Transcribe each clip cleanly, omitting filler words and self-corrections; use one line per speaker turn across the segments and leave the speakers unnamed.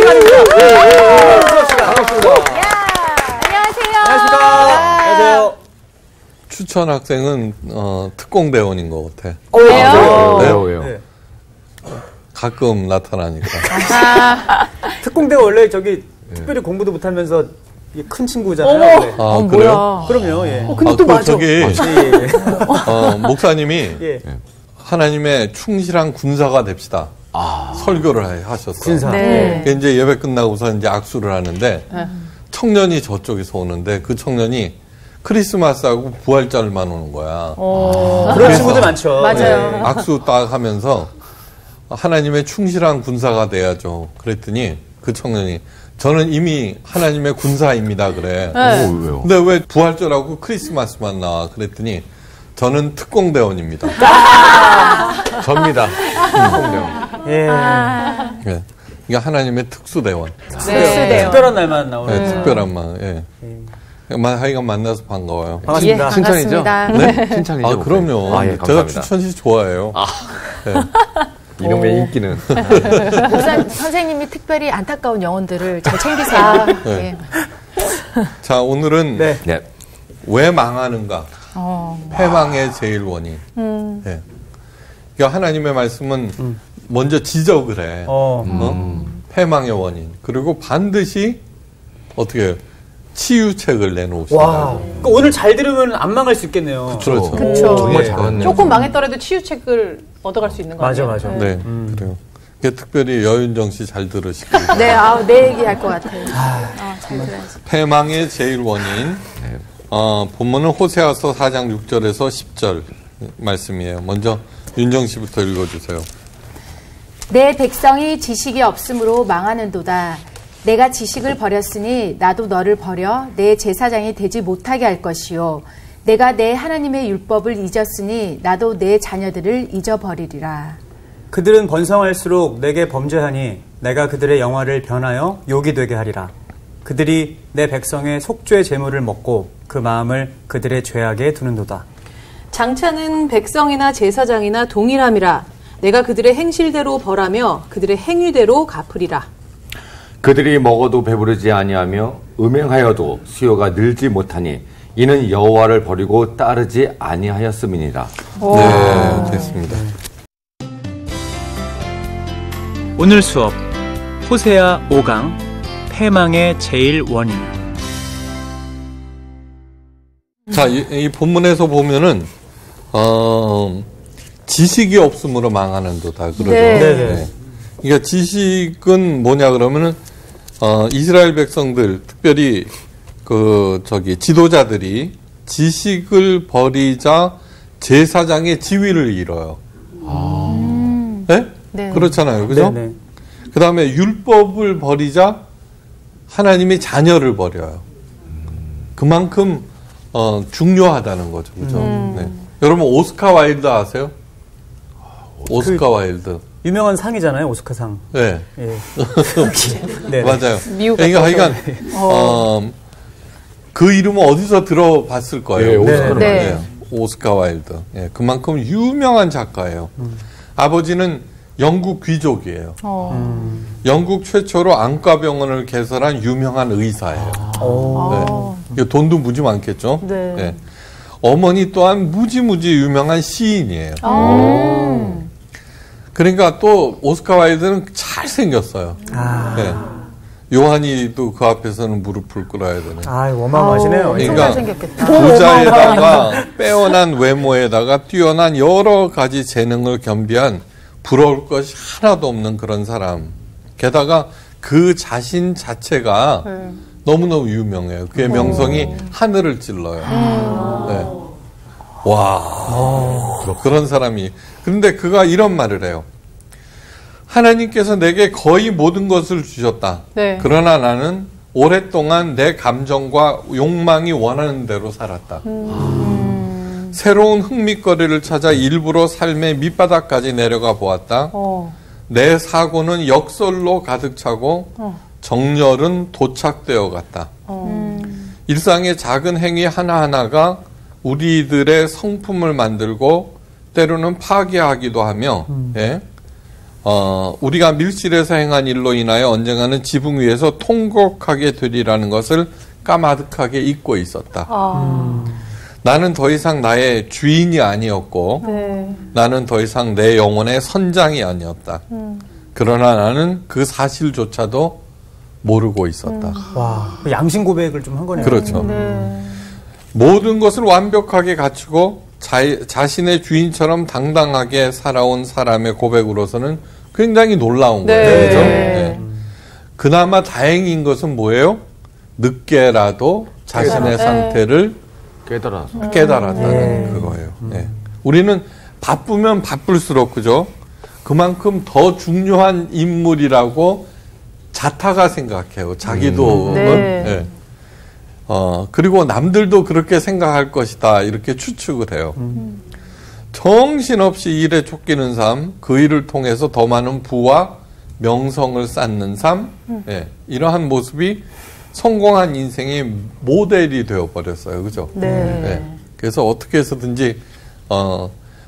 시간입니다.
반갑습니다.
안녕하세요.
안녕하세요.
추천 학생은 특공대원인 것 같아.
왜요?
왜요?
네.
가끔 나타나니까.
특공대 원래 저기 특별히 공부도 못하면서 큰 친구잖아요. 네.
아, 그래요?
그럼요. 예.
근데 또 맞아.
저기
예.
목사님이
예.
하나님의 충실한 군사가 됩시다. 설교를 하셨어요.
군사.
네.
그러니까 이제 예배 끝나고서 이제 악수를 하는데 청년이 저쪽에서 오는데 그 청년이 크리스마스하고 부활절만 오는 거야.
그런 친구들 많죠.
맞아요.
악수 딱 하면서 하나님의 충실한 군사가 돼야죠. 그랬더니 그 청년이 저는 이미 하나님의 군사입니다. 그래.
네.
왜요?
근데 왜 부활절하고 크리스마스만 나와? 그랬더니 저는 특공대원입니다.
접니다.
예.
예. 이게 하나님의 특수대원.
특수대원.
특별한 날만 나오는.
예, 특별한 만. 예. 하여간 만나서 반가워요.
반갑습니다.
칭찬이죠?
반갑습니다.
네?
칭찬이죠.
아, 그럼요.
아, 예,
제가
감사합니다.
추천시 좋아해요. 네.
이놈의 인기는.
목사 선생님이 특별히 안타까운 영혼들을 잘 챙기세요.
네.
예.
자, 오늘은
네.
네.
왜 망하는가? 패망의 제일 원인. 네. 그러니까 하나님의 말씀은 먼저 지적을 해. 패망의 원인. 그리고 반드시 어떻게 해요? 치유책을 내놓으시다.
와. 그러니까 오늘 잘 들으면 안 망할 수 있겠네요.
그렇죠.
그쵸.
정말
예.
잘하네요.
조금 망했더라도 치유책을 얻어갈 수 있는 거
맞아,
아니에요?
맞아.
네, 그래요. 그게 특별히 여윤정 씨 잘 들으시고.
네, 내 얘기할 것 같아요. 잘 들어야지.
패망의 제일 원인. 본문은 호세아서 4장 6절에서 10절 말씀이에요. 먼저 윤정 씨부터 읽어주세요.
내 백성이 지식이 없으므로 망하는도다. 내가 지식을 버렸으니 나도 너를 버려 내 제사장이 되지 못하게 할 것이요. 내가 내 하나님의 율법을 잊었으니 나도 내 자녀들을 잊어버리리라.
그들은 번성할수록 내게 범죄하니 내가 그들의 영화를 변하여 욕이 되게 하리라. 그들이 내 백성의 속죄 제물을 먹고 그 마음을 그들의 죄악에 두는도다.
장차는 백성이나 제사장이나 동일함이라. 내가 그들의 행실대로 벌하며 그들의 행위대로 갚으리라.
그들이 먹어도 배부르지 아니하며 음행하여도 수요가 늘지 못하니 이는 여호와를 버리고 따르지 아니하였음이니라.
네, 됐습니다.
오늘 수업 호세아 5강 패망의 제일 원인.
자, 이 본문에서 보면은, 지식이 없으므로 망하는도다. 그러죠.
네.
그러니까 지식은 뭐냐 그러면은, 이스라엘 백성들, 특별히 지도자들이 지식을 버리자 제사장의 지위를 잃어요. 네?
네.
그렇잖아요. 그죠?
네.
그 다음에 율법을 버리자 하나님의 자녀를 버려요. 그만큼, 중요하다는 거죠. 그죠? 네. 여러분, 오스카 와일드 아세요? 오스카 와일드.
유명한 상이잖아요, 오스카상.
네.
예. 네.
맞아요.
미국
그러니까 하여간 그 이름은 어디서 들어봤을 거예요.
네,
오스카로
네.
오스카 와일드. 예, 그만큼 유명한 작가예요. 아버지는 영국 귀족이에요. 영국 최초로 안과병원을 개설한 유명한 의사예요. 네. 돈도 무지 많겠죠.
네.
네. 어머니 또한 무지무지 유명한 시인이에요. 그러니까 또 오스카 와일드는 잘생겼어요. 네. 요한이도 그 앞에서는 무릎을 꿇어야 되는.
어마어마하시네요.
그러니까
잘생겼겠다.
부자에다가 빼어난 외모에다가 뛰어난 여러 가지 재능을 겸비한 부러울 것이 하나도 없는 그런 사람. 게다가 그 자신 자체가 너무너무 유명해요. 그의 명성이 하늘을 찔러요. 네. 와, 그런 사람이. 그런데 그가 이런 말을 해요. 하나님께서 내게 거의 모든 것을 주셨다.
네.
그러나 나는 오랫동안 내 감정과 욕망이 원하는 대로 살았다. 새로운 흥미거리를 찾아 일부러 삶의 밑바닥까지 내려가 보았다. 내 사고는 역설로 가득 차고 정열은 도착되어 갔다. 일상의 작은 행위 하나하나가 우리들의 성품을 만들고 때로는 파괴하기도 하며 예? 우리가 밀실에서 행한 일로 인하여 언젠가는 지붕 위에서 통곡하게 되리라는 것을 까마득하게 잊고 있었다. 나는 더 이상 나의 주인이 아니었고 나는 더 이상 내 영혼의 선장이 아니었다. 그러나 나는 그 사실조차도 모르고 있었다.
와, 양심 고백을 좀 한 거네요.
그렇죠. 모든 것을 완벽하게 갖추고 자신의 주인처럼 당당하게 살아온 사람의 고백으로서는 굉장히 놀라운 거예요. 그렇죠? 네. 그나마 다행인 것은 뭐예요? 늦게라도 자신의 상태를 깨달았다는 그거예요. 네. 우리는 바쁘면 바쁠수록 그죠? 그만큼 더 중요한 인물이라고 자타가 생각해요. 자기도. 네. 그리고 남들도 그렇게 생각할 것이다. 이렇게 추측을 해요. 정신없이 일에 쫓기는 삶, 그 일을 통해서 더 많은 부와 명성을 쌓는 삶, 네. 이러한 모습이 성공한 인생의 모델이 되어버렸어요. 그죠? 네. 그래서 어떻게 해서든지,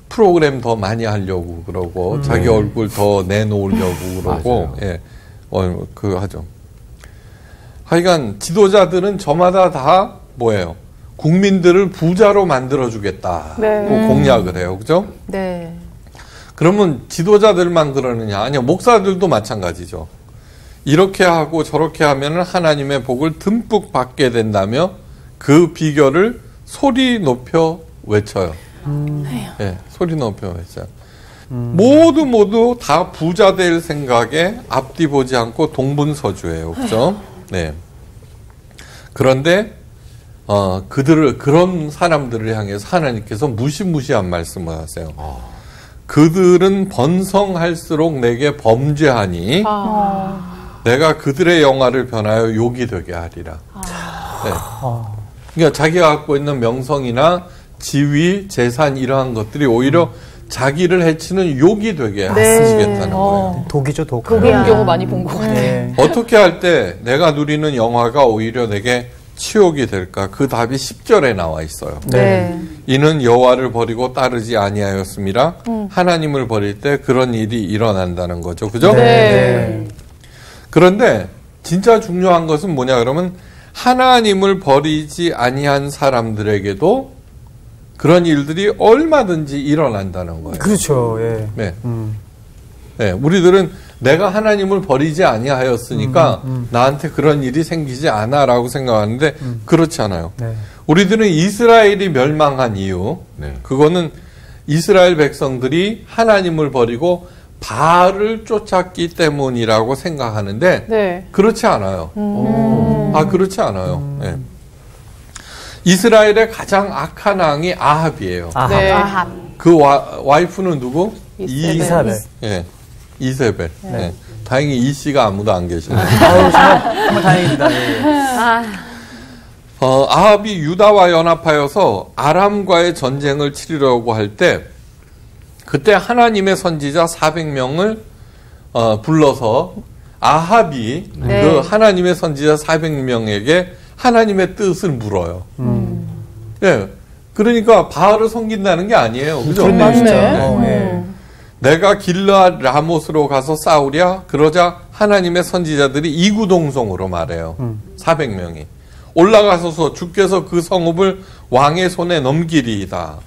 프로그램 더 많이 하려고 그러고, 자기 얼굴 더 내놓으려고 그러고, 예. 하죠. 하여간 지도자들은 저마다 다 뭐예요? 국민들을 부자로 만들어주겠다고 공약을 해요. 그죠?
네.
그러면 지도자들만 그러느냐? 아니요. 목사들도 마찬가지죠. 이렇게 하고 저렇게 하면 하나님의 복을 듬뿍 받게 된다며 그 비결을 소리 높여 외쳐요. 네, 소리 높여 외쳐요. 모두 다 부자 될 생각에 앞뒤 보지 않고 동분서주예요. 그죠? 네. 그런데 그런 사람들을 향해서 하나님께서 무시무시한 말씀을 하세요. 그들은 번성할수록 내게 범죄하니 내가 그들의 영화를 변하여 욕이 되게 하리라. 네. 그러니까 자기가 갖고 있는 명성이나 지위, 재산 이러한 것들이 오히려 자기를 해치는 욕이 되게 하시겠다는 거예요.
독이죠, 독.
그런 경우 많이 본 것 같아요.
네.
어떻게 할 때 내가 누리는 영화가 오히려 내게 치욕이 될까? 그 답이 10절에 나와 있어요.
네.
이는 여호와를 버리고 따르지 아니하였음이라 하나님을 버릴 때 그런 일이 일어난다는 거죠. 그죠?
네.
그런데 진짜 중요한 것은 뭐냐 그러면 하나님을 버리지 아니한 사람들에게도 그런 일들이 얼마든지 일어난다는 거예요.
그렇죠. 예.
네. 네, 우리들은 내가 하나님을 버리지 아니하였으니까 나한테 그런 일이 생기지 않아라고 생각하는데 그렇지 않아요.
네.
우리들은 이스라엘이 멸망한 이유, 그거는 이스라엘 백성들이 하나님을 버리고 바알을 쫓았기 때문이라고 생각하는데
네.
그렇지 않아요. 그렇지 않아요. 네. 이스라엘의 가장 악한 왕이 아합이에요.
네.
그 와이프는 누구?
이사벨.
예, 이세벨. 네. 다행히 이 씨가 아무도 안 계시네요.
정말 다행입니다. 예.
아합이 유다와 연합하여서 아람과의 전쟁을 치르려고 할 때 그때 하나님의 선지자 400명을 불러서 아합이 그 하나님의 선지자 400명에게 하나님의 뜻을 물어요. 예, 그러니까 바알을 섬긴다는 게 아니에요. 그죠?
네.
내가 길르앗 라못으로 가서 싸우랴? 그러자 하나님의 선지자들이 이구동성으로 말해요. 400명이. 올라가서서 주께서 그 성읍을 왕의 손에 넘기리이다.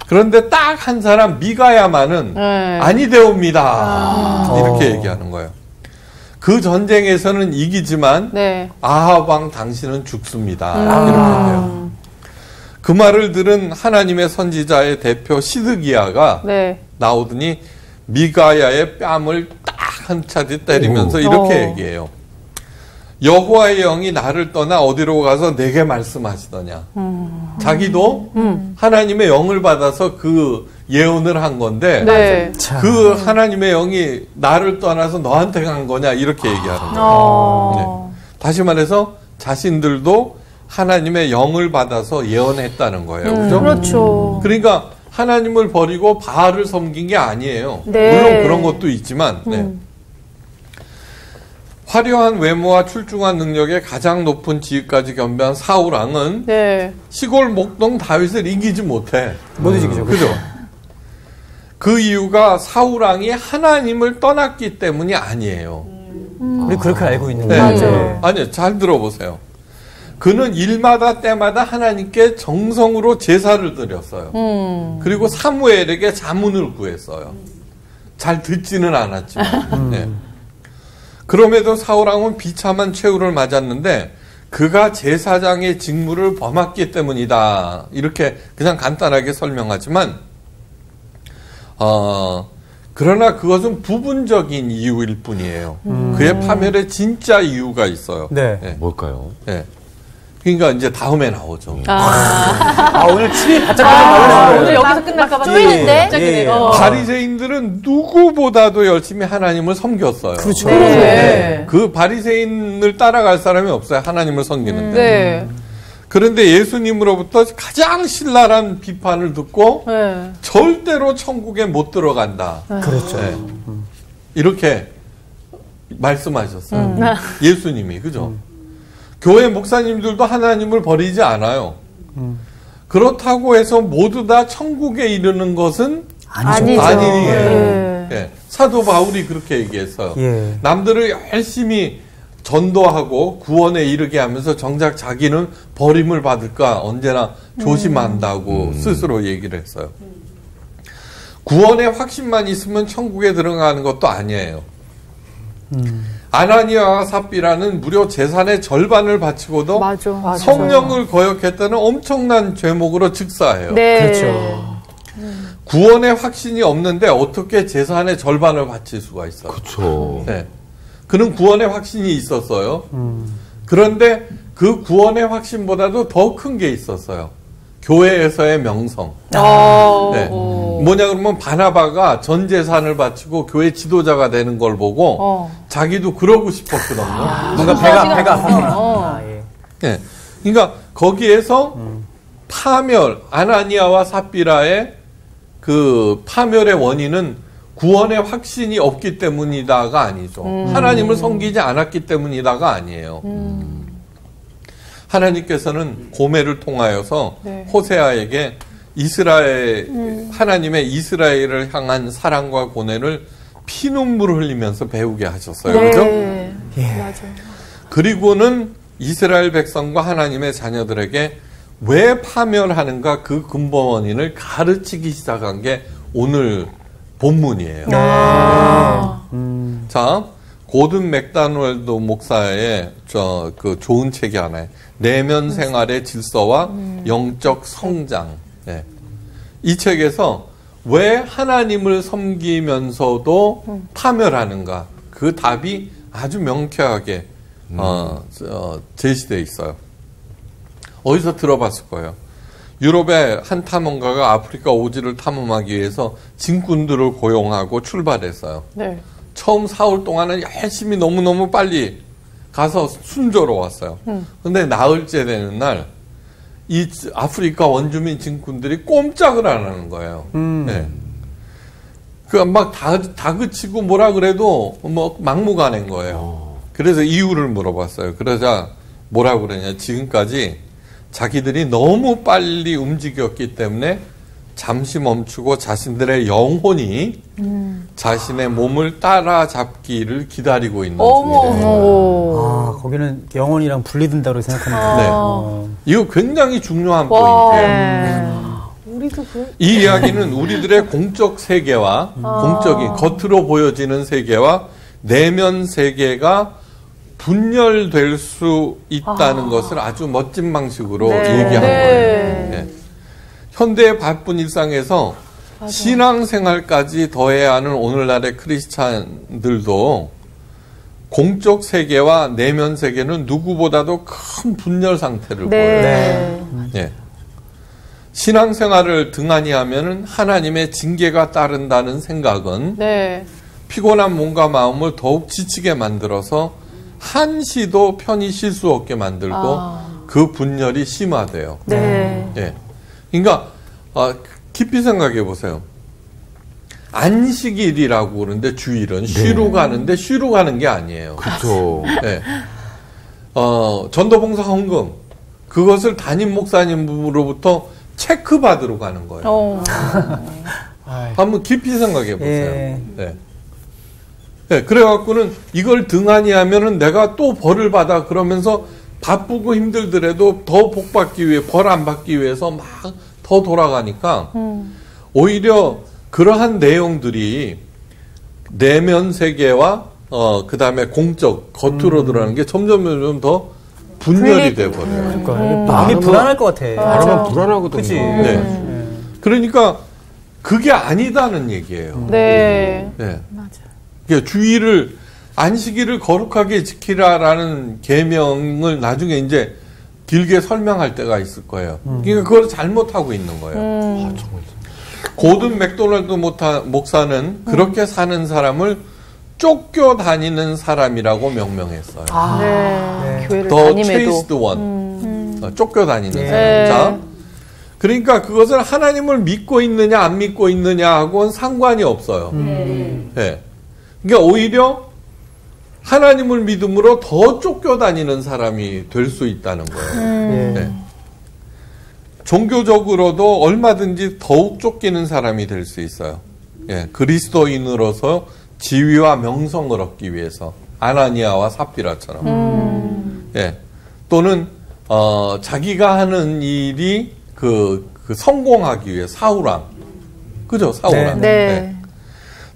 그런데 딱 한 사람 미가야만은 아니되옵니다. 이렇게 얘기하는 거예요. 그 전쟁에서는 이기지만 아합 왕 당신은 죽습니다. 이렇게 얘기해요. 그 말을 들은 하나님의 선지자의 대표 시드기야가 나오더니 미가야의 뺨을 딱 한 차례 때리면서 이렇게 얘기해요. 여호와의 영이 나를 떠나 어디로 가서 내게 말씀하시더냐. 자기도 하나님의 영을 받아서 그 예언을 한 건데 그 하나님의 영이 나를 떠나서 너한테 간 거냐 이렇게 얘기하는 거예요. 네. 다시 말해서 자신들도 하나님의 영을 받아서 예언했다는 거예요. 그죠?
그렇죠.
그러니까 하나님을 버리고 바알을 섬긴 게 아니에요. 물론 그런 것도 있지만 화려한 외모와 출중한 능력에 가장 높은 지위까지 겸비한 사울 왕은 시골 목동 다윗을 이기지 못해.
못 이기죠.
그죠? 그 이유가 사울왕이 하나님을 떠났기 때문이 아니에요.
우리 그렇게 알고 있는
네.
거죠.
아니요, 잘 들어보세요. 그는 일마다 때마다 하나님께 정성으로 제사를 드렸어요. 그리고 사무엘에게 자문을 구했어요. 잘 듣지는 않았지만. 네. 그럼에도 사울왕은 비참한 최후를 맞았는데 그가 제사장의 직무를 범했기 때문이다. 이렇게 그냥 간단하게 설명하지만 그러나 그것은 부분적인 이유일 뿐이에요. 그의 파멸에 진짜 이유가 있어요.
네.
네.
뭘까요?
네. 그러니까 이제 다음에 나오죠.
오늘 침이 바짝 나오는
오늘
거예요.
여기서 끝날까봐
쪼이는데?
갑자기
바리새인들은 누구보다도 열심히 하나님을 섬겼어요.
그렇죠.
네.
그 바리새인을 따라갈 사람이 없어요. 하나님을 섬기는데.
네.
그런데 예수님으로부터 가장 신랄한 비판을 듣고
네.
절대로 천국에 못 들어간다.
그렇죠.
네. 이렇게 말씀하셨어요. 예수님이. 그죠? 교회 목사님들도 하나님을 버리지 않아요. 그렇다고 해서 모두 다 천국에 이르는 것은
아니죠.
아니에요.
네.
예. 사도 바울이 그렇게 얘기했어요.
예.
남들을 열심히 전도하고 구원에 이르게 하면서 정작 자기는 버림을 받을까 언제나 조심한다고 스스로 얘기를 했어요. 구원의 확신만 있으면 천국에 들어가는 것도 아니에요. 아나니아와 삽비라는 무려 재산의 절반을 바치고도
맞아.
성령을 거역했다는 엄청난 죄목으로 즉사해요.
네.
그렇죠.
구원의 확신이 없는데 어떻게 재산의 절반을 바칠 수가 있어요?
그렇죠.
네. 그는 구원의 확신이 있었어요. 그런데 그 구원의 확신보다도 더 큰 게 있었어요. 교회에서의 명성. 네. 뭐냐 그러면 바나바가 전 재산을 바치고 교회 지도자가 되는 걸 보고 자기도 그러고 싶었거든요.
뭔가 배가 아팠구나. 예.
네. 그러니까 거기에서 파멸, 아나니아와 삽비라의 그 파멸의 원인은 구원의 확신이 없기 때문이다가 아니죠. 하나님을 섬기지 않았기 때문이다가 아니에요. 하나님께서는 고멜을 통하여서
네.
호세아에게 하나님의 이스라엘을 향한 사랑과 고뇌를 피눈물을 흘리면서 배우게 하셨어요. 그죠?
네.
그리고는 이스라엘 백성과 하나님의 자녀들에게 왜 파멸하는가 그 근본 원인을 가르치기 시작한 게 오늘 본문이에요. 자, 고든 맥다널드 목사의 그 좋은 책이 하나에 내면 생활의 질서와 영적 성장. 네. 이 책에서 왜 하나님을 섬기면서도 파멸하는가? 그 답이 아주 명쾌하게 제시되어 있어요. 어디서 들어봤을 거예요. 유럽의 한 탐험가가 아프리카 오지를 탐험하기 위해서 진군들을 고용하고 출발했어요.
네.
처음 4월 동안은 열심히 너무너무 빨리 가서 순조로웠어요. 근데 나흘째 되는 날, 이 아프리카 원주민 진군들이 꼼짝을 안 하는 거예요. 네. 막 다그치고 뭐라 그래도 뭐 막무가내인 거예요. 그래서 이유를 물어봤어요. 그러자 뭐라 그러냐. 지금까지 자기들이 너무 빨리 움직였기 때문에 잠시 멈추고 자신들의 영혼이 자신의 몸을 따라잡기를 기다리고 있는 중이래요.
거기는 영혼이랑 분리된다고 생각하는
네. 이거 굉장히 중요한 포인트예요.
네. 우리도
이 이야기는 우리들의 공적 세계와 공적인 겉으로 보여지는 세계와 내면 세계가 분열될 수 있다는 것을 아주 멋진 방식으로 얘기한 거예요. 네. 현대의 바쁜 일상에서 신앙생활까지 더해야 하는 오늘날의 크리스찬들도 공적 세계와 내면 세계는 누구보다도 큰 분열 상태를 보여요. 네. 신앙생활을 등한히 하면 하나님의 징계가 따른다는 생각은 피곤한 몸과 마음을 더욱 지치게 만들어서 한시도 편히 쉴 수 없게 만들고 그 분열이 심화돼요. 예. 그러니까 깊이 생각해 보세요. 안식일이라고 그러는데 주일은 쉬러 가는데 쉬러 가는 게 아니에요.
그렇죠.
예. 전도봉사 헌금 그것을 담임 목사님으로부터 체크 받으러 가는 거예요.
아이.
한번 깊이 생각해 보세요.
예.
네. 네, 그래갖고는 이걸 등한히 하면은 내가 또 벌을 받아 그러면서 바쁘고 힘들더라도 더 복 받기 위해, 벌 안 받기 위해서 막 더 돌아가니까 오히려 그러한 내용들이 내면 세계와 그 다음에 공적, 겉으로 드러나는 게 점점 더 분열이 돼버려요.
그러니까 마음이 불안할 것 같아.
말하면 불안하거든요.
그치?
네. 그러니까 그게 아니다는 얘기예요.
네.
네. 그러니까 주의를 안식일을 거룩하게 지키라라는 계명을 나중에 이제 길게 설명할 때가 있을 거예요. 그러니까 그걸 잘못하고 있는 거예요. 고든 맥도날드 목사는 그렇게 사는 사람을 쫓겨 다니는 사람이라고 명명했어요.
네. 교회를
더
다님에도.
chased one. 쫓겨 다니는
네.
사람. 자, 그러니까 그것을 하나님을 믿고 있느냐 안 믿고 있느냐하고는 상관이 없어요. 네. 그러니까 오히려 하나님을 믿음으로 더 쫓겨다니는 사람이 될 수 있다는 거예요. 네. 종교적으로도 얼마든지 더욱 쫓기는 사람이 될 수 있어요. 예, 그리스도인으로서 지위와 명성을 얻기 위해서 아나니아와 삽비라처럼. 예, 또는 자기가 하는 일이 그 성공하기 위해 사울왕, 그죠? 사울왕.
네.
예.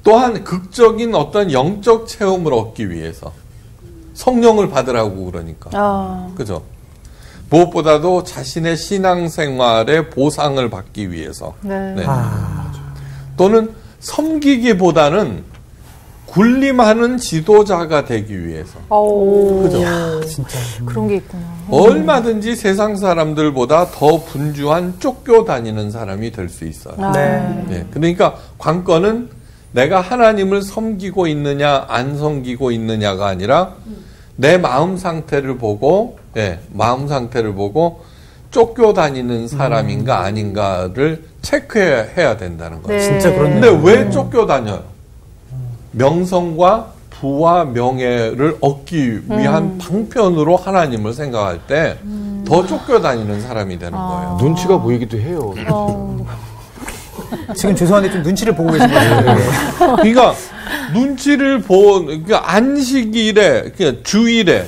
또한 극적인 어떤 영적 체험을 얻기 위해서 성령을 받으라고 그러니까. 그죠? 무엇보다도 자신의 신앙생활의 보상을 받기 위해서.
네.
네. 또는 섬기기보다는 군림하는 지도자가 되기 위해서. 그죠?
진짜.
그런 게 있구나.
얼마든지 세상 사람들보다 더 분주한 쫓겨다니는 사람이 될 수 있어요.
네.
네. 그러니까 관건은 내가 하나님을 섬기고 있느냐 안 섬기고 있느냐가 아니라 내 마음 상태를 보고 마음 상태를 보고 쫓겨다니는 사람인가 아닌가를 체크해야 된다는 거예요.
네.
진짜 그렇네요.
근데 왜 쫓겨다녀요? 명성과 부와 명예를 얻기 위한 방편으로 하나님을 생각할 때 더 쫓겨다니는 사람이 되는 거예요.
눈치가 보이기도 해요.
지금 죄송한데 좀 눈치를 보고 계신 거예요.
그러니까 눈치를 그러니까 안식일에, 그러니까 주일에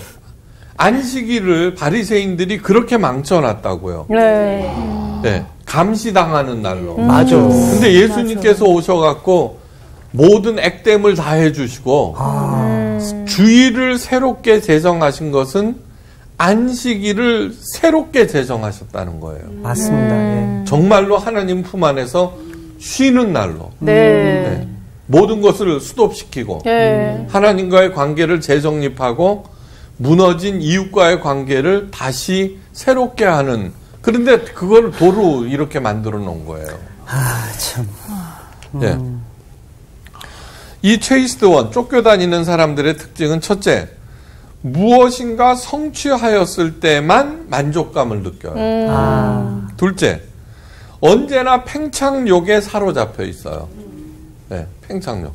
안식일을 바리새인들이 그렇게 망쳐놨다고요.
네.
네, 감시당하는 날로.
맞아.
근데 예수님께서 오셔갖고 모든 액땜을 다 해주시고 주일을 새롭게 제정하신 것은 안식일을 새롭게 제정하셨다는 거예요.
맞습니다. 예.
정말로 하나님 품 안에서 쉬는 날로.
네.
모든 것을 스톱시키고
네.
하나님과의 관계를 재정립하고 무너진 이웃과의 관계를 다시 새롭게 하는, 그런데 그걸 도로 이렇게 만들어 놓은 거예요.
아, 참.
예. 이 체이스드 원, 쫓겨다니는 사람들의 특징은 첫째, 무엇인가 성취하였을 때만 만족감을 느껴요. 둘째, 언제나 팽창욕에 사로잡혀 있어요. 네, 팽창욕.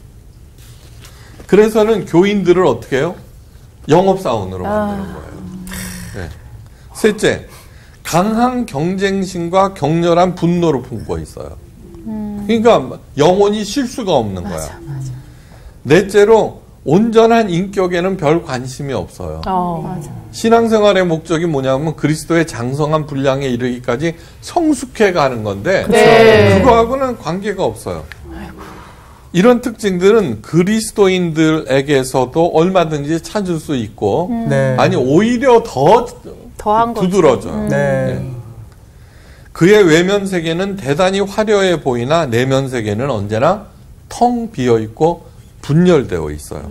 그래서는 교인들을 어떻게 해요? 영업사원으로 만드는 거예요. 네. 셋째, 강한 경쟁심과 격렬한 분노를 품고 있어요. 그러니까 영혼이 쉴 수가 없는 거야. 넷째로, 온전한 인격에는 별 관심이 없어요. 신앙생활의 목적이 뭐냐면 그리스도의 장성한 분량에 이르기까지 성숙해 가는 건데
네.
그거하고는 관계가 없어요. 이런 특징들은 그리스도인들에게서도 얼마든지 찾을 수 있고
네.
아니 오히려
더한 거죠.
두드러져요.
네.
그의 외면 세계는 대단히 화려해 보이나 내면 세계는 언제나 텅 비어 있고 분열되어 있어요.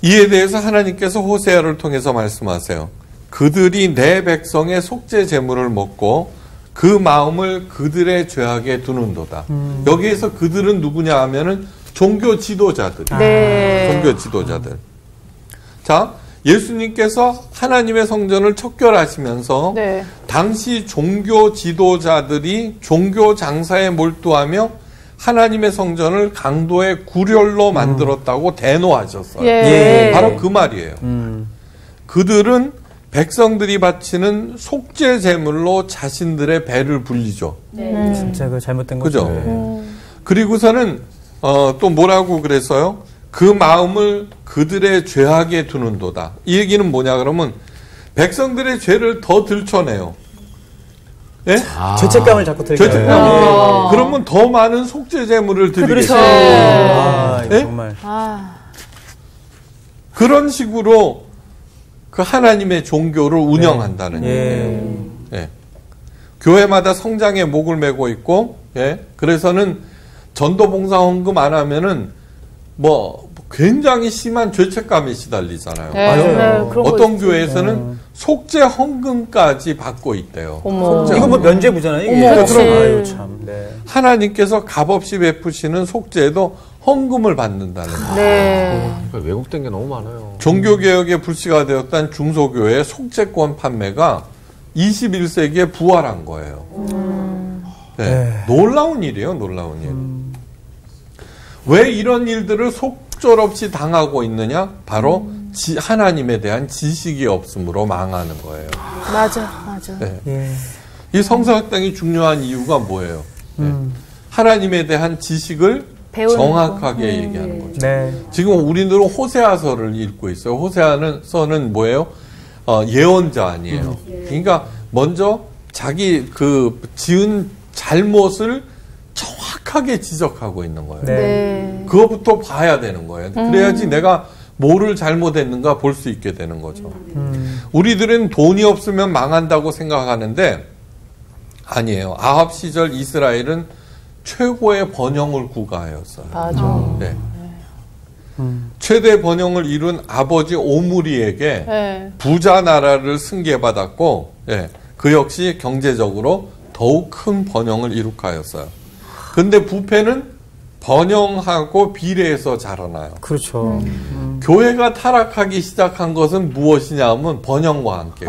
이에 대해서 하나님께서 호세아를 통해서 말씀하세요. 그들이 내 백성의 속죄 제물을 먹고 그 마음을 그들의 죄악에 두는도다. 여기에서 그들은 누구냐 하면은 종교 지도자들.
네.
종교 지도자들. 자, 예수님께서 하나님의 성전을 척결하시면서
네.
당시 종교 지도자들이 종교 장사에 몰두하며 하나님의 성전을 강도의 구렬로 만들었다고 대노하셨어요.
예.
바로 그 말이에요. 그들은 백성들이 바치는 속죄 제물로 자신들의 배를 불리죠.
진짜 그 잘못된
그죠?
거죠.
그리고서는 또 뭐라고 그랬어요? 그 마음을 그들의 죄악에 두는도다. 이 얘기는 뭐냐 그러면 백성들의 죄를 더 들춰내요. 예?
죄책감을 자꾸 들게.
죄책감을. 그러면 더 많은 속죄 제물을 드리겠죠. 예?
정말.
그런 식으로 그 하나님의 종교를 운영한다는 얘기예요. 예. 교회마다 성장의 목을 메고 있고, 예. 그래서는 전도봉사 헌금 안 하면은 뭐 굉장히 심한 죄책감에 시달리잖아요. 어떤 교회에서는 속죄 헌금까지 받고 있대요.
이거 뭐 면죄부잖아요. 이게. 아유, 참. 네.
하나님께서 값없이 베푸시는 속죄에도 헌금을 받는다는 거예요.
네.
왜곡된 게 너무 많아요.
종교개혁의 불씨가 되었던 중소교회의 속죄권 판매가 21세기에 부활한 거예요. 네. 놀라운 일이에요, 놀라운 일. 왜 이런 일들을 속절없이 당하고 있느냐? 바로 하나님에 대한 지식이 없음으로 망하는 거예요.
맞아.
네. 이 성서학당이 중요한 이유가 뭐예요? 네. 하나님에 대한 지식을 정확하게 얘기하는 거죠.
네.
지금 우리들은 호세아서를 읽고 있어요. 호세아서는 뭐예요? 예언자 아니에요. 그러니까 먼저 자기 그 지은 잘못을 정확하게 지적하고 있는 거예요.
네.
그거부터 봐야 되는 거예요. 그래야지 내가 뭐를 잘못했는가 볼 수 있게 되는 거죠. 우리들은 돈이 없으면 망한다고 생각하는데 아니에요. 아합 시절 이스라엘은 최고의 번영을 구가하였어요.
맞아.
네. 최대 번영을 이룬 아버지 오므리에게
네.
부자 나라를 승계받았고, 예, 그 역시 경제적으로 더욱 큰 번영을 이룩하였어요. 근데 부패는 번영하고 비례해서 자라나요.
그렇죠.
교회가 타락하기 시작한 것은 무엇이냐 하면 번영과 함께.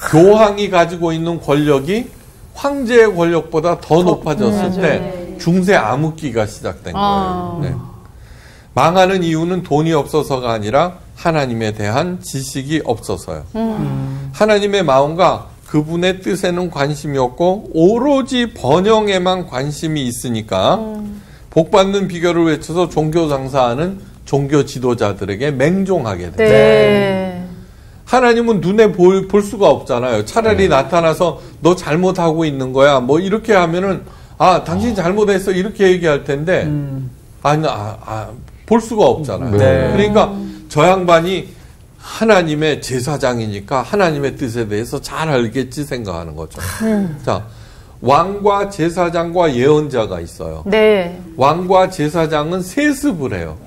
교황이 가지고 있는 권력이 황제의 권력보다 더 높아졌을 때 중세 암흑기가 시작된 거예요. 네. 망하는 이유는 돈이 없어서가 아니라 하나님에 대한 지식이 없어서요. 하나님의 마음과 그분의 뜻에는 관심이 없고 오로지 번영에만 관심이 있으니까 복받는 비결을 외쳐서 종교 장사하는 종교 지도자들에게 맹종하게 돼요.
네.
하나님은 눈에 볼 수가 없잖아요. 차라리 나타나서 너 잘못하고 있는 거야. 뭐 이렇게 하면은 당신 잘못했어 이렇게 얘기할 텐데 볼 수가 없잖아요.
네.
그러니까 저 양반이 하나님의 제사장이니까 하나님의 뜻에 대해서 잘 알겠지 생각하는 거죠. 자, 왕과 제사장과 예언자가 있어요.
네.
왕과 제사장은 세습을 해요.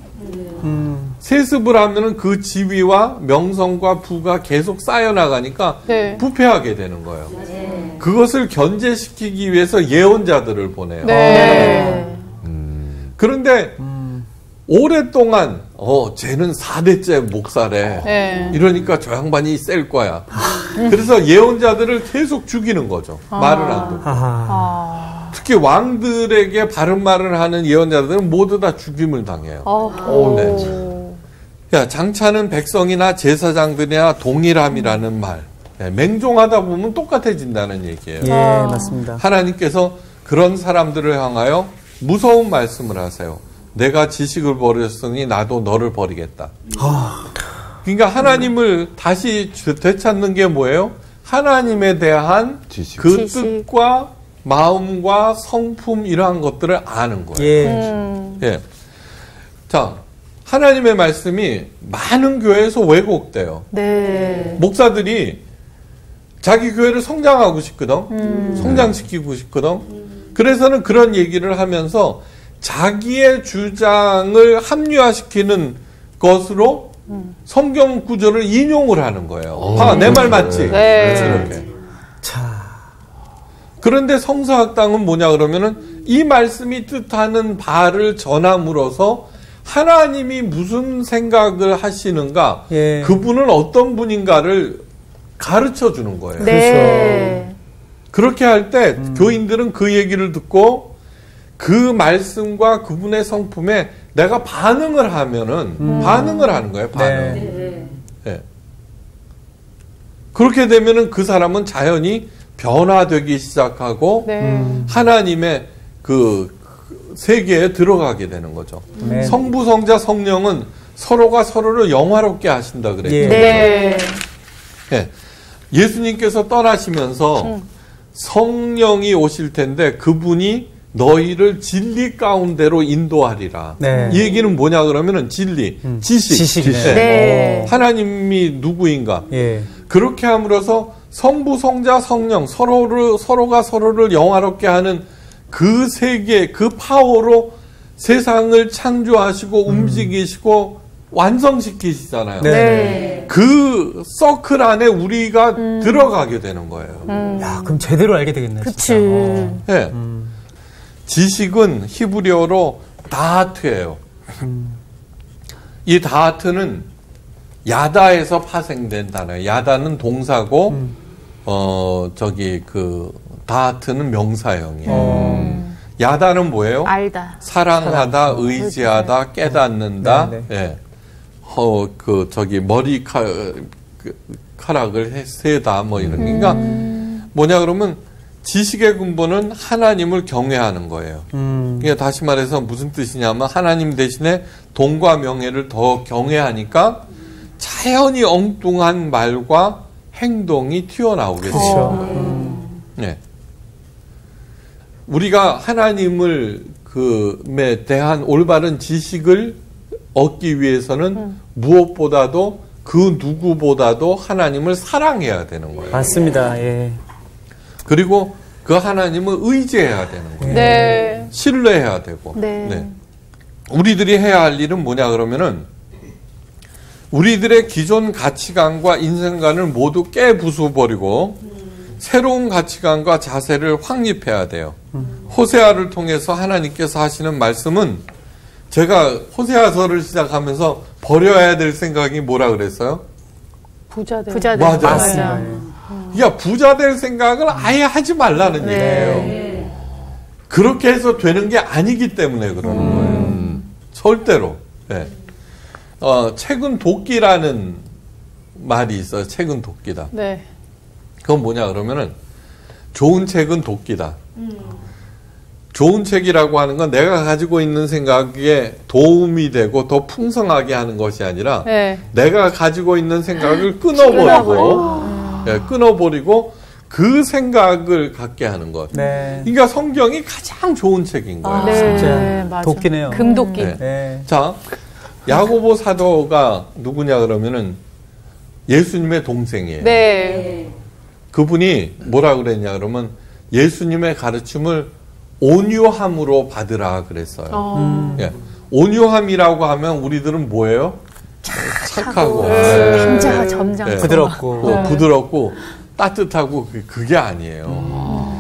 세습을 하면은 그 지위와 명성과 부가 계속 쌓여나가니까
네.
부패하게 되는 거예요. 그것을 견제시키기 위해서 예언자들을 보내요.
네.
그런데 오랫동안 쟤는 4대째 목사래.
네.
이러니까 저 양반이 셀 거야. 그래서 예언자들을 계속 죽이는 거죠. 말을 안 듣고. 특히 왕들에게 바른 말을 하는 예언자들은 모두 다 죽임을 당해요. 네. 야, 장차는 백성이나 제사장들이나 동일함이라는 말. 네, 맹종하다 보면 똑같아진다는 얘기예요.
예, 맞습니다.
하나님께서 그런 사람들을 향하여 무서운 말씀을 하세요. 내가 지식을 버렸으니 나도 너를 버리겠다. 그러니까 하나님을 다시 되찾는 게 뭐예요? 하나님에 대한
지식.
그 뜻과 마음과 성품 이러한 것들을 아는 거예요. 예. 자, 하나님의 말씀이 많은 교회에서 왜곡돼요.
네.
목사들이 자기 교회를 성장하고 싶거든. 성장시키고 싶거든. 그래서는 그런 얘기를 하면서 자기의 주장을 합리화시키는 것으로 성경 구절을 인용을 하는 거예요. 내 말 맞지?
네.
이렇게. 그런데 성서학당은 뭐냐 그러면은 이 말씀이 뜻하는 바를 전함으로써 하나님이 무슨 생각을 하시는가,
예.
그분은 어떤 분인가를 가르쳐 주는 거예요.
네.
그렇게 할 때 교인들은 그 얘기를 듣고 그 말씀과 그분의 성품에 내가 반응을 하면은 반응을 하는 거예요. 반응. 네. 그렇게 되면은 그 사람은 자연히 변화되기 시작하고
네.
하나님의 그 세계에 들어가게 되는 거죠.
네.
성부, 성자, 성령은 서로가 서로를 영화롭게 하신다 그랬죠.
예.
네.
예. 예수님께서 떠나시면서 성령이 오실 텐데 그분이 너희를 진리 가운데로 인도하리라.
네.
이 얘기는 뭐냐 그러면은 진리, 지식.
지식이네.
예.
네.
하나님이 누구인가?
예.
그렇게 함으로써 성부, 성자, 성령 서로가 서로를 영화롭게 하는 그 세계, 그 파워로 세상을 창조하시고 움직이시고 완성시키시잖아요.
네.
그 서클 안에 우리가 들어가게 되는 거예요.
야, 그럼 제대로 알게 되겠네.
그치.
진짜.
네. 지식은 히브리어로 다하트예요. 이 다하트는 야다에서 파생된 단어예요. 야다는 동사고 다하트는 명사형이에요. 야다는 뭐예요?
알다.
사랑하다, 의지하다, 깨닫는다.
네,
예. 머리카락을 세다, 뭐 이런. 그러니까 뭐냐 그러면 지식의 근본은 하나님을 경외하는 거예요. 그러니까 다시 말해서 무슨 뜻이냐면 하나님 대신에 돈과 명예를 더 경외하니까 자연히 엉뚱한 말과 행동이 튀어나오게 돼요. 네. 우리가 하나님을 그에 대한 올바른 지식을 얻기 위해서는 무엇보다도 그 누구보다도 하나님을 사랑해야 되는 거예요.
맞습니다. 예.
그리고 그 하나님을 의지해야 되는 거예요.
네.
신뢰해야 되고.
네.
우리들이 해야 할 일은 뭐냐 그러면은 우리들의 기존 가치관과 인생관을 모두 깨부숴버리고 새로운 가치관과 자세를 확립해야 돼요. 호세아를 통해서 하나님께서 하시는 말씀은 제가 호세아서를 시작하면서 버려야 될 생각이 뭐라 그랬어요?
부자들.
맞아요.
맞습니다.
야, 부자 될 생각을 아예 하지 말라는 얘기예요. 그렇게 해서 되는 게 아니기 때문에 그러는 거예요. 절대로. 네. 책은 도끼라는 말이 있어요. 책은 도끼다.
네.
그건 뭐냐 그러면은 좋은 책은 도끼다. 좋은 책이라고 하는 건 내가 가지고 있는 생각에 도움이 되고 더 풍성하게 하는 것이 아니라
네.
내가 가지고 있는 생각을 끊어버리고 그 생각을 갖게 하는 것.
네.
그러니까 성경이 가장 좋은 책인 거예요.
네.
진짜
맞아.
도끼네요.
금도끼.
네.
네.
자, 야고보 사도가 누구냐 그러면은 예수님의 동생이에요.
네.
그분이 뭐라 그랬냐 그러면 예수님의 가르침을 온유함으로 받으라 그랬어요. 예. 온유함이라고 하면 우리들은 뭐예요? 착하고
남자가 점잖고.
네.
부드럽고.
부드럽고 따뜻하고 그게 아니에요.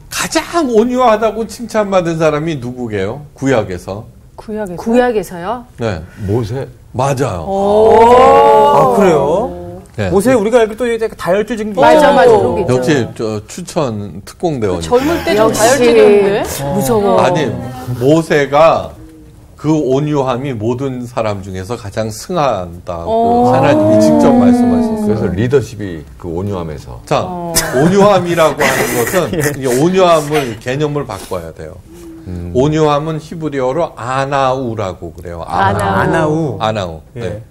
가장 온유하다고 칭찬받은 사람이 누구게요? 구약에서.
구약에서요?
네,
모세.
맞아요.
아, 그래요?
네.
모세 우리가 알기 또 이제 다혈질적인 게
맞아,
있잖아요.
맞아. 그런 게 있죠.
역시 저 추천 특공대원.
젊을 때 좀
역시.
다혈질이었는데.
무서워.
아니 모세가 그 온유함이 모든 사람 중에서 가장 승한다고 하나님이 직접 말씀하셨어요.
그래서 리더십이 그 온유함에서.
자, 온유함이라고 하는 것은 이 온유함을 개념을 바꿔야 돼요. 온유함은 히브리어로 아나우라고 그래요.
아나우.
아나우.
예.
네.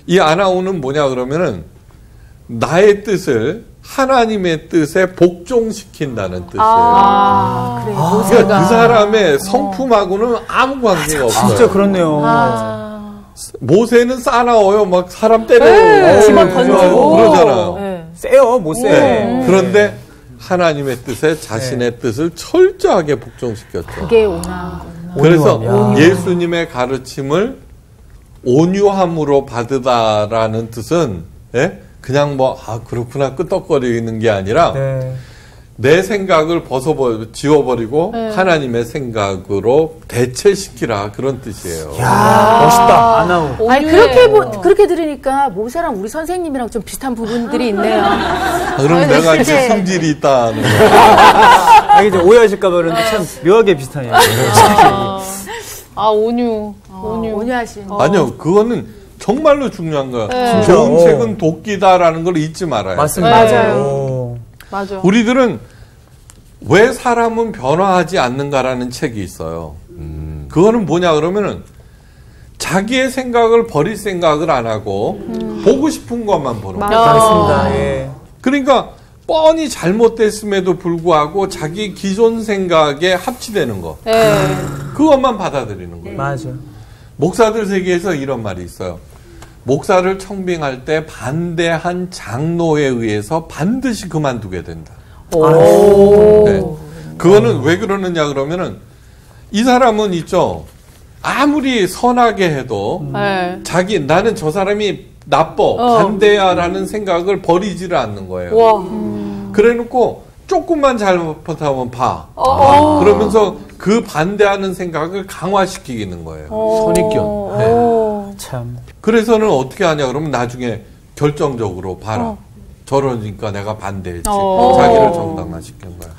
이 아나우는 뭐냐 그러면은 나의 뜻을 하나님의 뜻에 복종시킨다는 뜻이에요.
그래,
그러니까 그 사람의 성품하고는 아무 관계가 없어요.
진짜 그렇네요.
모세는 싸나워요. 막 사람 때려.
집어 던지고.
그러잖아요.
네.
세요, 못 세.
네. 그런데 하나님의 뜻에 자신의 뜻을 철저하게 복종시켰죠.
그게 온화한 거구나.
그래서
온유함.
예수님의 가르침을 온유함으로 받으다라는 뜻은 예? 그냥 그렇구나 끄떡거리는 게 아니라
네.
내 생각을 지워버리고 하나님의 생각으로 대체시키라 그런 뜻이에요.
야, 멋있다. 아나우.
아니, 그렇게 들으니까 모세랑 우리 선생님이랑 좀 비슷한 부분들이 있네요.
그럼 내가 이제 성질이 있다는 거.
아, 이제 오해하실까봐 그러는데 참 묘하게 비슷하네요.
온유.
온유하신.
아니요, 그거는 정말로 중요한 거야.
네.
좋은
진짜,
책은 도끼다라는 걸 잊지 말아요.
맞습니다.
맞아요.
오.
맞아.
우리들은 왜 사람은 변화하지 않는가라는 책이 있어요. 그거는 뭐냐 그러면은 자기의 생각을 버릴 생각을 안 하고 보고 싶은 것만 보는 거예요.
맞습니다. 예.
그러니까 뻔히 잘못됐음에도 불구하고 자기 기존 생각에 합치되는 거.
네.
그것만 받아들이는 거예요.
맞아.
목사들 세계에서 이런 말이 있어요. 목사를 청빙할 때 반대한 장로에 의해서 반드시 그만두게 된다. 네. 그거는 왜 그러느냐 그러면은 이 사람은 있죠. 아무리 선하게 해도
네.
나는 저 사람이 나빠 반대야라는 생각을 버리지를 않는 거예요.
와.
그래놓고 조금만 잘못하면 봐. 그러면서 그 반대하는 생각을 강화시키는 거예요.
선입견.
네.
참.
그래서는 어떻게 하냐 그러면 나중에 결정적으로 봐라. 저러니까 내가 반대했지. 자기를 정당화시킨 거야.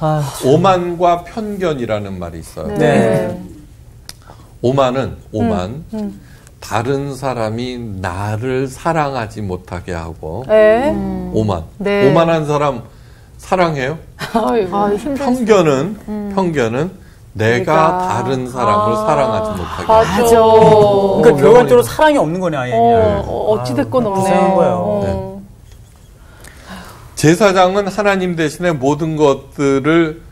아,
오만과 편견이라는 말이 있어요.
네.
오만 다른 사람이 나를 사랑하지 못하게 하고
네.
오만.
네.
오만한 사람 사랑해요?
아이고.
아, 힘들어.
편견은 내가 다른 사람을 사랑하지 못하게 하고.
맞아.
그러니까 결과적으로 사랑이 없는 거네, 아예. 그냥.
어찌됐건 없네.
이상한 거예요.
제사장은 하나님 대신에 모든 것들을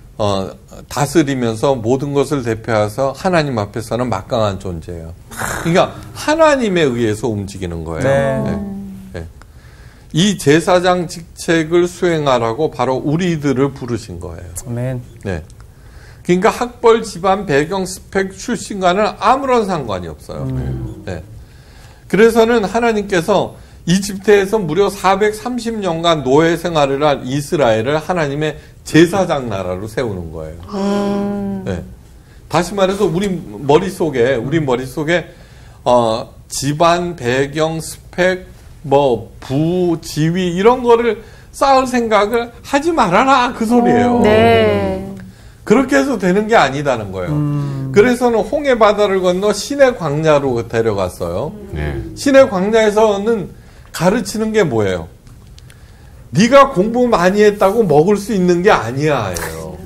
다스리면서 모든 것을 대표해서 하나님 앞에서는 막강한 존재예요. 그러니까 하나님에 의해서 움직이는 거예요.
네.
네. 네. 이 제사장 직책을 수행하라고 바로 우리들을 부르신 거예요.
아멘.
네. 그러니까 학벌, 집안, 배경, 스펙, 출신과는 아무런 상관이 없어요. 네. 그래서는 하나님께서 이집트에서 무려 430년간 노예 생활을 한 이스라엘을 하나님의 제사장 나라로 세우는 거예요. 네. 다시 말해서 우리 머릿속에 집안, 배경, 스펙, 지위 이런 거를 쌓을 생각을 하지 말아라 그 소리예요.
네.
그렇게 해서 되는 게 아니다는 거예요. 그래서는 홍해 바다를 건너 시내 광야로 데려갔어요.
네.
시내 광야에서는 가르치는 게 뭐예요? 네가 공부 많이 했다고 먹을 수 있는 게 아니야예요.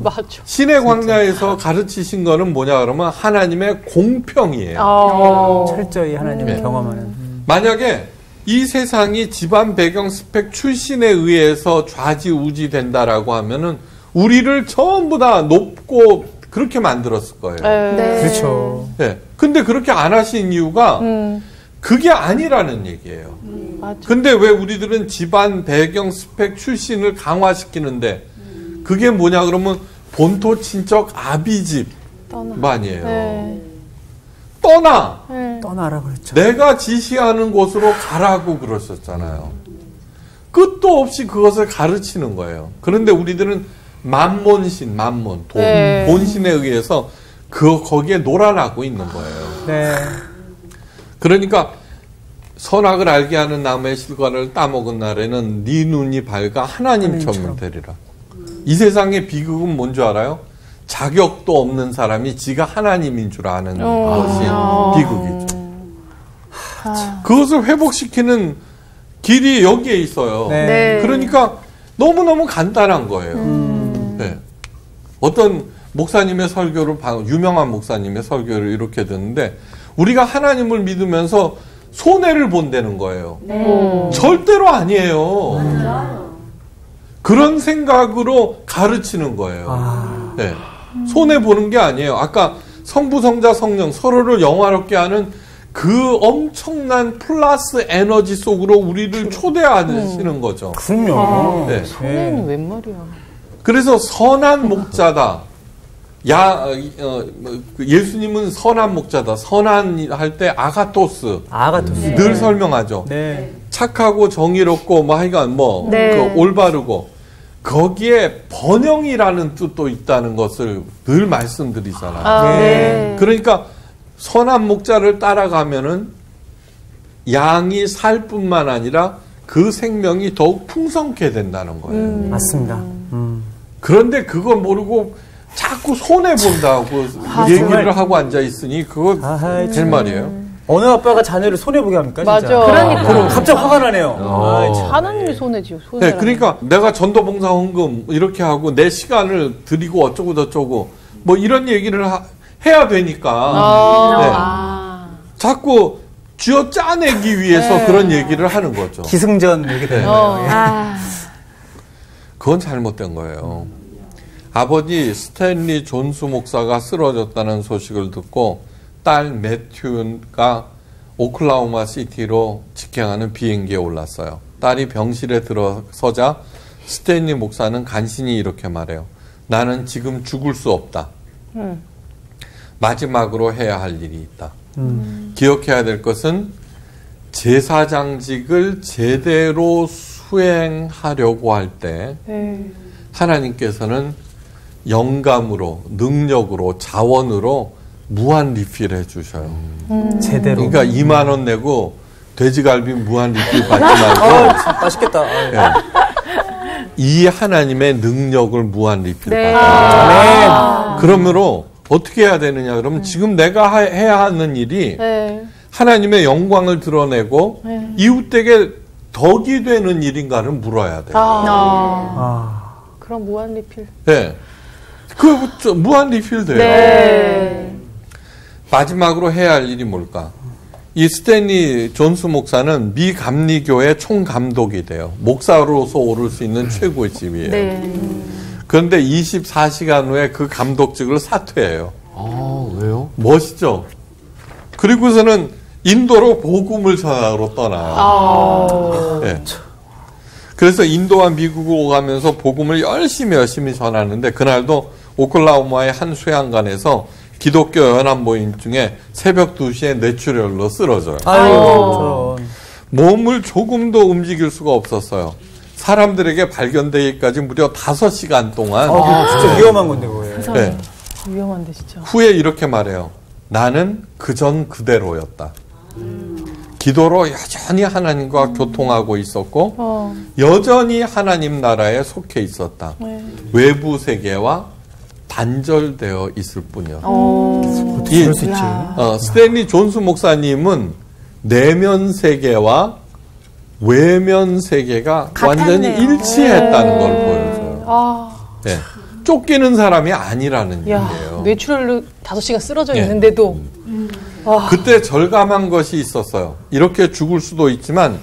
맞아.
시내 광야에서 가르치신 거는 뭐냐 그러면 하나님의 공평이에요.
철저히 하나님을
네.
경험하는.
만약에 이 세상이 집안 배경 스펙 출신에 의해서 좌지우지 된다라고 하면은 우리를 전부 다 높고 그렇게 만들었을 거예요.
네.
그렇죠.
네. 근데 그렇게 안 하신 이유가 그게 아니라는 얘기예요.
맞아.
근데 왜 우리들은 집안 배경 스펙 출신을 강화시키는데 그게 뭐냐 그러면 본토 친척 아비집만이에요.
네.
떠나.
떠나라 그랬죠.
내가 지시하는 곳으로 가라고 그러셨잖아요. 끝도 없이 그것을 가르치는 거예요. 그런데 우리들은 만몬신, 돈,
네.
본신에 의해서 거기에 놀아나고 있는 거예요.
네.
그러니까 선악을 알게 하는 나무의 실과를 따먹은 날에는 네 눈이 밝아 하나님처럼 되리라. 이 세상의 비극은 뭔 줄 알아요? 자격도 없는 사람이 지가 하나님인 줄 아는 것이 비극이죠. 그것을 회복시키는 길이 여기에 있어요.
네.
네.
그러니까 너무너무 간단한 거예요. 네. 어떤 목사님의 설교를, 유명한 목사님의 설교를 이렇게 듣는데 우리가 하나님을 믿으면서 손해를 본다는 거예요. 절대로 아니에요. 그런 생각으로 가르치는 거예요. 네. 손해 보는 게 아니에요. 아까 성부, 성자, 성령 서로를 영화롭게 하는 그 엄청난 플러스 에너지 속으로 우리를 초대하시는 거죠.
그럼요.
네.
손해는 웬 말이야.
그래서 선한 목자다. 예수님은 선한 목자다. 선한 할 때 아가토스.
아가토스.
늘 설명하죠.
네.
착하고 정의롭고 하여간
네.
그 올바르고 거기에 번영이라는 뜻도 있다는 것을 늘 말씀드리잖아요.
네.
그러니까 선한 목자를 따라가면은 양이 살 뿐만 아니라 그 생명이 더욱 풍성케 된다는 거예요.
맞습니다.
그런데 그걸 모르고 자꾸 손해 본다고 얘기를 하고 앉아 있으니 그거
아하이,
될 말이에요.
어느 아빠가 자녀를 손해보게 합니까? 진짜?
맞아.
그러니까.
갑자기 화가 나네요. 아이, 참.
하나님이 손해지요.
네, 그러니까 내가 전도봉사 헌금 이렇게 하고 내 시간을 드리고 어쩌고 저쩌고 뭐 이런 얘기를 해야 되니까 네. 자꾸 쥐어 짜내기 위해서 그런 얘기를 하는 거죠.
기승전 얘기 되는 거예요.
그건 잘못된 거예요. 아버지 스탠리 존스 목사가 쓰러졌다는 소식을 듣고 딸 매튜가 오클라호마 시티로 직행하는 비행기에 올랐어요. 딸이 병실에 들어서자 스탠리 목사는 간신히 이렇게 말해요. 나는 지금 죽을 수 없다. 마지막으로 해야 할 일이 있다. 기억해야 될 것은 제사장직을 제대로 수행하려고 할 때 하나님께서는 영감으로, 능력으로, 자원으로 무한 리필 해주셔요.
제대로.
그러니까 2만 원 내고 돼지갈비 무한 리필 받지 말고
맛있겠다.
네. 이 하나님의 능력을 무한 리필
네.
받아요. 그러므로 어떻게 해야 되느냐 그러면 지금 내가 해야 하는 일이 하나님의 영광을 드러내고 이웃에게 덕이 되는 일인가를 물어야 돼요.
그럼 무한 리필.
네. 그 무한 리필 돼요.
네.
마지막으로 해야 할 일이 뭘까? 이 스탠리 존스 목사는 미 감리교의 총감독이 돼요. 목사로서 오를 수 있는 최고의 집이에요.
네.
그런데 24시간 후에 그 감독직을 사퇴해요.
왜요?
멋있죠? 그리고서는 인도로 복음을 전하러 떠나요. 네. 그래서 인도와 미국을 오가면서 복음을 열심히 전하는데 그날도 오클라호마의 한 수양관에서 기독교 연합 모임 중에 새벽 2시에 뇌출혈로 쓰러져요.
아이고,
몸을 조금도 움직일 수가 없었어요. 사람들에게 발견되기까지 무려 5시간 동안.
진짜 위험한 건데, 그거예요.
네.
위험한데 진짜.
후에 이렇게 말해요. 나는 그전 그대로였다. 기도로 여전히 하나님과 교통하고 있었고 여전히 하나님 나라에 속해 있었다. 외부 세계와 단절되어 있을 뿐이었다.
그럴 수 있지.
스탠리 존스 목사님은 내면 세계와 외면 세계가 완전히 일치했다는 걸 보여줘요. 네. 쫓기는 사람이 아니라는 얘기예요.
뇌출혈로 5시간 쓰러져 있는데도
그때 절감한 것이 있었어요. 이렇게 죽을 수도 있지만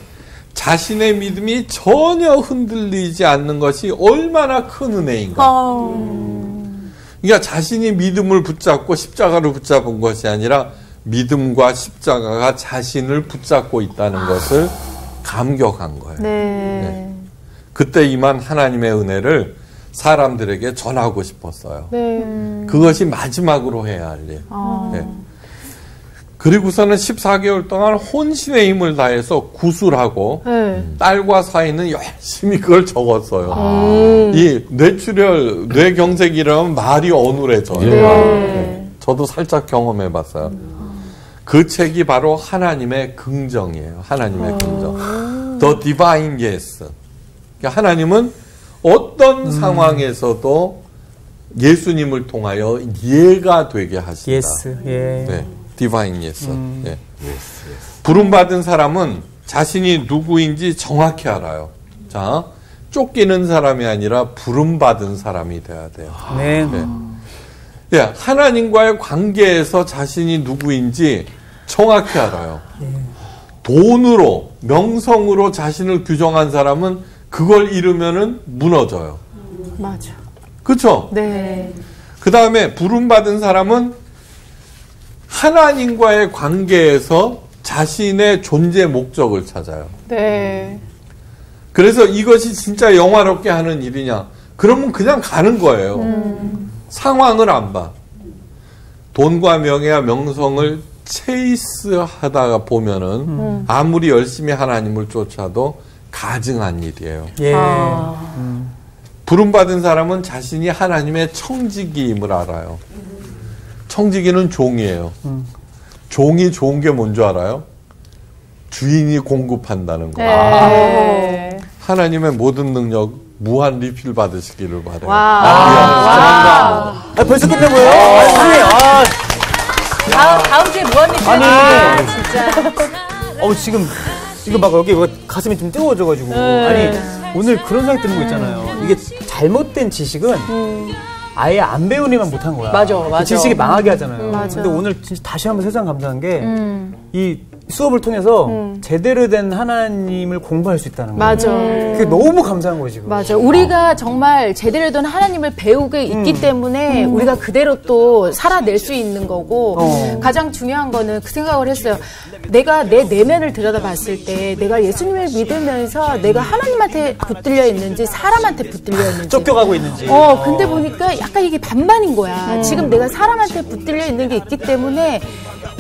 자신의 믿음이 전혀 흔들리지 않는 것이 얼마나 큰 은혜인가. 그러니까 자신이 믿음을 붙잡고 십자가를 붙잡은 것이 아니라 믿음과 십자가가 자신을 붙잡고 있다는 것을 감격한 거예요. 네. 그때 임한 하나님의 은혜를 사람들에게 전하고 싶었어요. 그것이 마지막으로 해야 할 일. 네. 그리고서는 14개월 동안 혼신의 힘을 다해서 구술하고 딸과 사이는 열심히 그걸 적었어요. 이 뇌출혈, 뇌경색이라면 말이 어눌해져요. 네. 저도 살짝 경험해봤어요. 그 책이 바로 하나님의 긍정이에요. 하나님의 긍정. The Divine Yes. 그러니까 하나님은 어떤 상황에서도 예수님을 통하여 예가 되게 하신다.
예스, 예.
네. 디바인 예스. 네. 부름받은 사람은 자신이 누구인지 정확히 알아요. 자, 쫓기는 사람이 아니라 부름받은 사람이 돼야 돼요.
네.
네. 네. 하나님과의 관계에서 자신이 누구인지 정확히 알아요. 돈으로, 명성으로 자신을 규정한 사람은 그걸 잃으면은 무너져요.
맞아.
그렇죠?
네.
그 다음에 부름받은 사람은 하나님과의 관계에서 자신의 존재 목적을 찾아요.
네.
그래서 이것이 진짜 영화롭게 하는 일이냐? 그러면 그냥 가는 거예요. 상황을 안 봐. 돈과 명예와 명성을 체이스하다가 보면은 아무리 열심히 하나님을 쫓아도 가증한 일이에요.
예.
부름받은 사람은 자신이 하나님의 청지기임을 알아요. 청지기는 종이에요. 종이 좋은 게 뭔 줄 알아요? 주인이 공급한다는 거예요.
네.
하나님의 모든 능력 무한 리필 받으시기를 바라요.
와.
벌써 끝낸 거예요?
다음 주에 무한리필.
아니.
진짜.
지금 이거 막 여기 가슴이 좀 뜨거워져가지고 아니 오늘 그런 생각 드는 거 있잖아요. 이게 잘못된 지식은 아예 안 배우니만 못한 거야.
맞아.
그 지식이 망하게 하잖아요.
맞아.
근데 오늘 진짜 다시 한번 세상 감사한 게 이 수업을 통해서 제대로 된 하나님을 공부할 수 있다는 거예요.
맞아.
그게 너무 감사한 거지. 지금.
맞아. 우리가 정말 제대로 된 하나님을 배우게 있기 때문에 우리가 그대로 또 살아낼 수 있는 거고 가장 중요한 거는 그 생각을 했어요. 내가 내 내면을 들여다봤을 때 내가 예수님을 믿으면서 내가 하나님한테 붙들려 있는지 사람한테 붙들려 있는지
쫓겨가고 있는지.
근데 보니까 약간 이게 반반인 거야. 지금 내가 사람한테 붙들려 있는 게 있기 때문에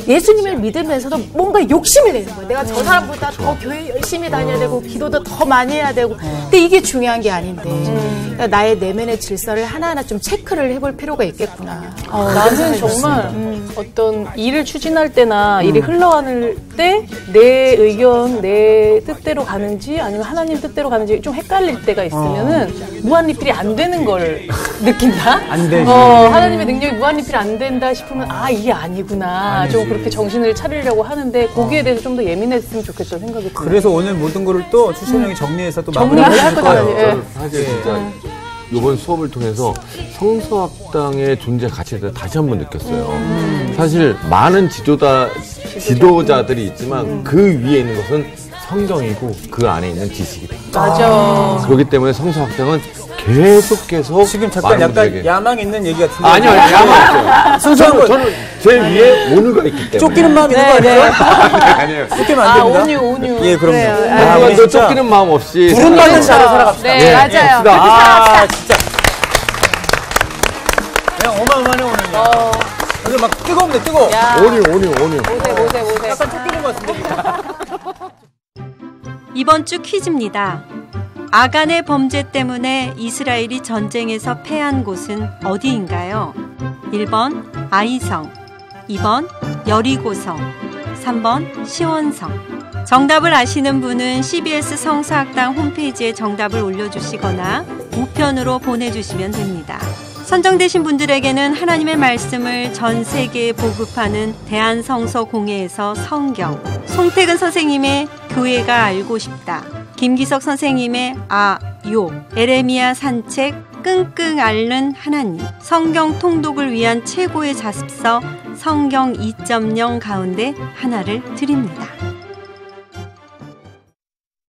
예수님을 믿으면서도 뭔가 욕심을 내는 거야. 내가 저 사람보다 더 교회 열심히 다녀야 되고 기도도 더 많이 해야 되고. 근데 이게 중요한 게 아닌데 그러니까 나의 내면의 질서를 하나하나 좀 체크를 해볼 필요가 있겠구나.
나는 정말 어떤 일을 추진할 때나 일이 흘러가는 때 내 의견, 내 뜻대로 가는지 아니면 하나님 뜻대로 가는지 좀 헷갈릴 때가 있으면은 무한리필이 안 되는 걸 느낀다?
안 되지.
하나님의 능력이 무한리필 안 된다 싶으면 이게 아니구나.
아니지.
좀 그렇게 정신을 차리려고 하는데 거기에 대해서 좀 더 예민했으면 좋겠다는 생각이 들어요.
그래서 오늘 모든 거를 또 추천 형이 정리해서 또
정리를
마무리할
할
거예요.
거잖아요. 예.
저는 사실 진짜 이번 수업을 통해서 성서학당의 존재 가치에 대해서 다시 한번 느꼈어요. 사실 많은 지도자들이 있지만 그 위에 있는 것은 성경이고 그 안에 있는 지식이다.
맞아.
그렇기 때문에 성서학당은 계속해서
지금 잠깐
많은
약간
분들에게
야망 있는 얘기 같은데.
아니요, 야망
순수한 거.
저는 제 위에 온유가 있기 때문에
쫓기는 마음 있는 거 아니에요?
아니에요.
쫓기면 안 됩니다.
온유.
예, 그럼요.
온유가
우리
저
진짜
쫓기는 마음 없이
구원받는 자로 살아갑시다.
네,
예,
맞아요.
갑시다.
진짜. 그냥 어마어마하네, 오늘요. 오늘 막 뜨거운데, 뜨거워.
온유.
모세.
약간 쫓기는 것 같은데.
이번 주 퀴즈입니다. 아간의 범죄 때문에 이스라엘이 전쟁에서 패한 곳은 어디인가요? 1번 아이성, 2번 여리고성, 3번 시원성. 정답을 아시는 분은 CBS 성서학당 홈페이지에 정답을 올려주시거나 우편으로 보내주시면 됩니다. 선정되신 분들에게는 하나님의 말씀을 전 세계에 보급하는 대한성서공회에서 성경, 송태근 선생님의 교회가 알고 싶다, 김기석 선생님의 에레미야 산책, 끙끙 앓는 하나님, 성경 통독을 위한 최고의 자습서 성경 2.0 가운데 하나를 드립니다.